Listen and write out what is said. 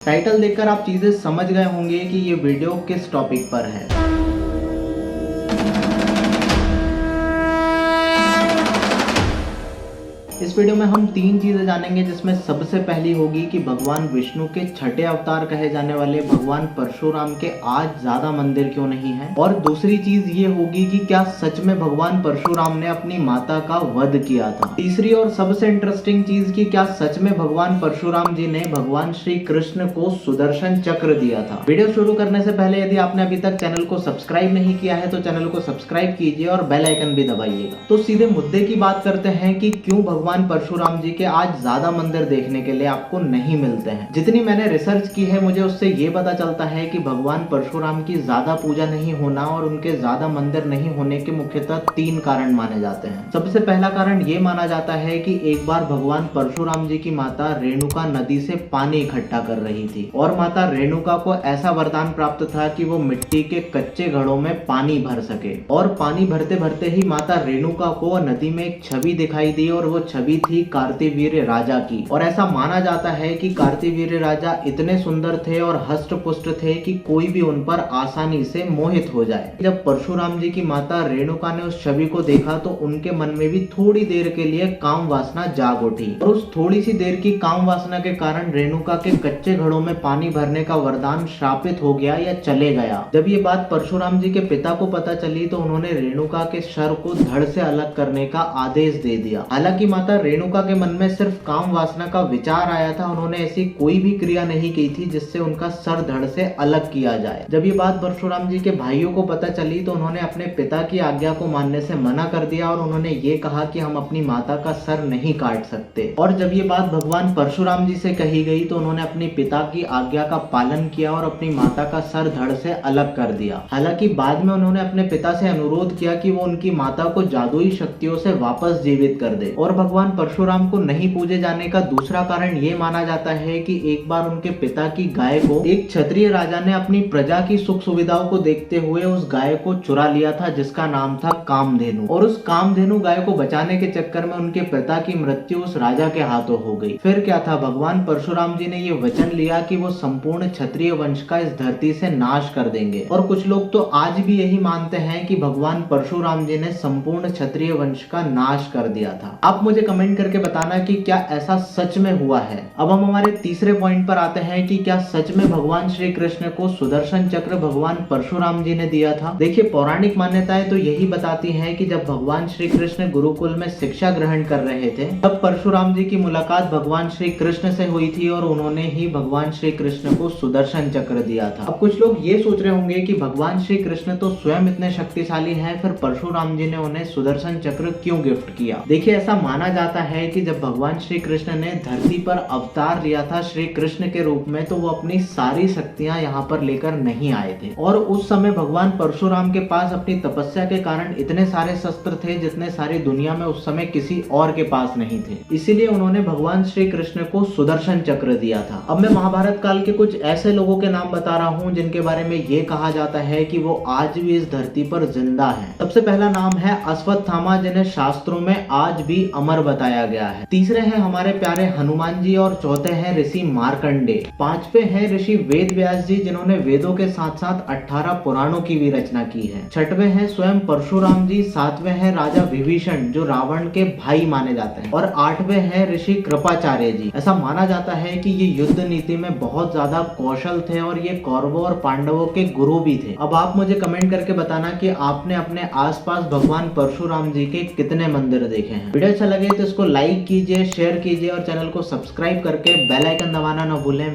Title देखकर आप चीजें समझ गए होंगे कि ये वीडियो किस टॉपिक पर है। इस वीडियो में हम तीन चीजें जानेंगे, जिसमें सबसे पहली होगी कि भगवान विष्णु के छठे अवतार कहे जाने वाले भगवान परशुराम के आज ज्यादा मंदिर क्यों नहीं है, और दूसरी चीज ये होगी कि क्या सच में भगवान परशुराम ने अपनी माता का वध किया था। तीसरी और सबसे इंटरेस्टिंग चीज कि क्या सच में भगवान परशुराम जी ने भगवान श्री कृष्ण को सुदर्शन चक्र दिया था। वीडियो शुरू करने से पहले यदि आपने अभी तक चैनल को सब्सक्राइब नहीं किया है तो चैनल को सब्सक्राइब कीजिए और बेल आइकन भी दबाइएगा। तो सीधे मुद्दे की बात करते हैं कि क्यों भगवान परशुराम जी के आज ज्यादा मंदिर देखने के लिए आपको नहीं मिलते हैं। जितनी मैंने रिसर्च की है मुझे उससे ये पता चलता है कि भगवान परशुराम की ज्यादा पूजा नहीं होना और उनके ज्यादा मंदिर नहीं होने के मुख्यतः तीन कारण माने जाते हैं। सबसे पहला कारण ये माना जाता है कि एक बार भगवान परशुराम जी की माता रेणुका नदी से पानी इकट्ठा कर रही थी और माता रेणुका को ऐसा वरदान प्राप्त था कि वो मिट्टी के कच्चे घड़ों में पानी भर सके, और पानी भरते भरते ही माता रेणुका को नदी में एक छवि दिखाई दी और वो छवि थी कार्तिवीर्य राजा की। और ऐसा माना जाता है कि कार्तिवीर्य राजा इतने सुंदर थे और हष्ट पुष्ट थे कि कोई भी उन पर आसानी से मोहित हो जाए। जब परशुराम जी की माता रेणुका ने उस छवि को देखा तो उनके मन में भी थोड़ी देर के लिए काम वासना जाग उठी, और उस थोड़ी सी देर की काम वासना के कारण रेणुका के कच्चे घड़ों में पानी भरने का वरदान श्रापित हो गया या चले गया। जब ये बात परशुराम जी के पिता को पता चली तो उन्होंने रेणुका के शर को धड़ से अलग करने का आदेश दे दिया। हालांकि माता रेणुका के मन में सिर्फ काम वासना का विचार आया था, उन्होंने ऐसी कोई भी क्रिया नहीं की थी जिससे उनका सर धड़ से अलग किया जाए। जब ये बात परशुराम जी के भाइयों को पता चली तो उन्होंने अपने पिता की आज्ञा को मानने से मना कर दिया और उन्होंने ये कहा कि हम अपनी माता का सर नहीं काट सकते। और जब ये बात भगवान परशुराम जी से कही गई तो उन्होंने अपने पिता की आज्ञा का पालन किया और अपनी माता का सर धड़ से अलग कर दिया। हालांकि बाद में उन्होंने अपने पिता से अनुरोध किया कि वो उनकी माता को जादुई शक्तियों से वापस जीवित कर दे। और भगवान परशुराम को नहीं पूजे जाने का दूसरा कारण ये माना जाता है कि एक बार उनके पिता की गाय को एक क्षत्रिय राजा ने अपनी प्रजा की सुख सुविधाओं को देखते हुए उस गाय को चुरा लिया था, जिसका नाम था कामधेनु। और उस कामधेनु गाय को बचाने के चक्कर में उनके पिता की मृत्यु उस राजा के हाथों हो गई। फिर क्या था, भगवान परशुराम जी ने ये वचन लिया कि वो संपूर्ण क्षत्रिय वंश का इस धरती से नाश कर देंगे। और कुछ लोग तो आज भी यही मानते हैं कि भगवान परशुराम जी ने संपूर्ण क्षत्रिय वंश का नाश कर दिया था। आप मुझे कमेंट करके बताना कि क्या ऐसा सच में हुआ है। अब हम हमारे तीसरे पॉइंट पर आते हैं कि क्या सच में भगवान श्री कृष्ण को सुदर्शन चक्र भगवान परशुराम जी ने दिया था। देखिए, पौराणिक मान्यताएं तो यही बताती हैं कि जब भगवान श्री कृष्ण गुरुकुल में शिक्षा ग्रहण कर रहे थे तब परशुराम जी की मुलाकात भगवान श्री कृष्ण से हुई थी और उन्होंने ही भगवान श्री कृष्ण को सुदर्शन चक्र दिया था। अब कुछ लोग ये सोच रहे होंगे कि भगवान श्री कृष्ण तो स्वयं इतने शक्तिशाली हैं, फिर परशुराम जी ने उन्हें सुदर्शन चक्र क्यों गिफ्ट किया। देखिए, ऐसा माना जाता है कि जब भगवान श्री कृष्ण ने धरती पर अवतार लिया था श्री कृष्ण के रूप में, तो वो अपनी सारी शक्तियां यहाँ पर लेकर नहीं आए थे। और उस समय भगवान परशुराम के पास अपनी तपस्या के कारण इतने सारे शस्त्र थे जितने सारी दुनिया में उस समय किसी और के पास नहीं थे। इसीलिए उन्होंने भगवान श्री कृष्ण को सुदर्शन चक्र दिया था। अब मैं महाभारत काल के कुछ ऐसे लोगों के नाम बता रहा हूँ जिनके बारे में ये कहा जाता है कि वो आज भी इस धरती पर जिंदा है। सबसे पहला नाम है अश्वत्थामा, जिन्हें शास्त्रों में आज भी अमर बताया गया है। तीसरे हैं हमारे प्यारे हनुमान जी और चौथे हैं ऋषि मार्कंडे। पांचवे हैं ऋषि वेद व्यास जी, जिन्होंने वेदों के साथ साथ 18 पुराणों की भी रचना की है। छठवे हैं स्वयं परशुराम जी। सातवें हैं राजा विभीषण, जो रावण के भाई माने जाते हैं। और आठवें हैं ऋषि कृपाचार्य जी। ऐसा माना जाता है कि ये युद्ध नीति में बहुत ज्यादा कौशल थे और ये कौरवों और पांडवों के गुरु भी थे। अब आप मुझे कमेंट करके बताना कि आपने अपने आसपास भगवान परशुराम जी के कितने मंदिर देखे हैं। वीडियो अच्छा लगे तो इसको लाइक कीजिए, शेयर कीजिए और चैनल को सब्सक्राइब करके बेल आइकन दबाना ना भूलें।